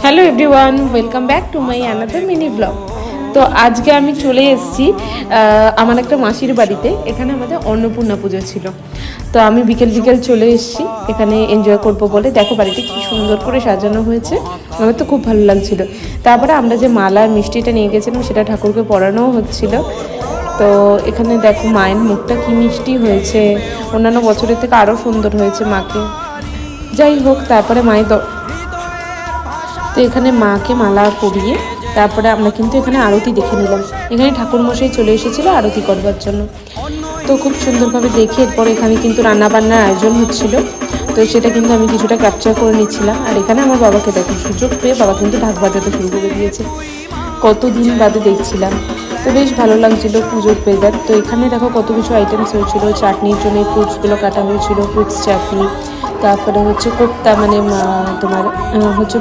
Hello everyone, welcome back to my another mini blog. তো আজকে আমি চলে এসেছি আমার একটা মাসির বাড়িতে। এখানে আমাদের অন্নপূর্ণা পুজো ছিল, তো আমি বিকেল চলে এসেছি এখানে এনজয় করবো বলে। দেখো বাড়িতে কি সুন্দর করে সাজানো হয়েছে, আমার তো খুব ভালো লাগছিল। তারপরে আমরা যে মালা আর মিষ্টিটা নিয়ে গেছিলাম সেটা ঠাকুরকে পরানোও হচ্ছিল। তো এখানে দেখো মায়ের মুখটা কি মিষ্টি হয়েছে, অন্যান্য বছরের থেকে আরও সুন্দর হয়েছে মাকে। যাই হোক, তারপরে তো এখানে মাকে মালা পরিয়ে তারপরে আমরা কিন্তু এখানে আরতি দেখে নিলাম। এখানে ঠাকুরমশাই চলে এসেছিলো আরতি করবার জন্য। তো খুব সুন্দরভাবে দেখে এরপর এখানে কিন্তু রান্নাবান্নার আয়োজন হচ্ছিল। তো সেটা কিন্তু আমি কিছুটা ক্যাপচার করে নিচ্ছিলাম। আর এখানে আমার বাবাকে দেখো, সুযোগ পেয়ে বাবা কিন্তু ঢাক বাজাতে শুরু করে দিয়েছে। কতদিন বাদে দেখছিলাম, তো বেশ ভালো লাগছিলো পুজোর ওয়েদার। তো এখানে দেখো কত কিছু আইটেমস হয়েছিল। চাটনির জন্য ফ্রুটসগুলো কাটা হয়েছিল, ফ্রুটস চাটনি। তারপরে হচ্ছে কোপ্তা, মানে তোমার হচ্ছে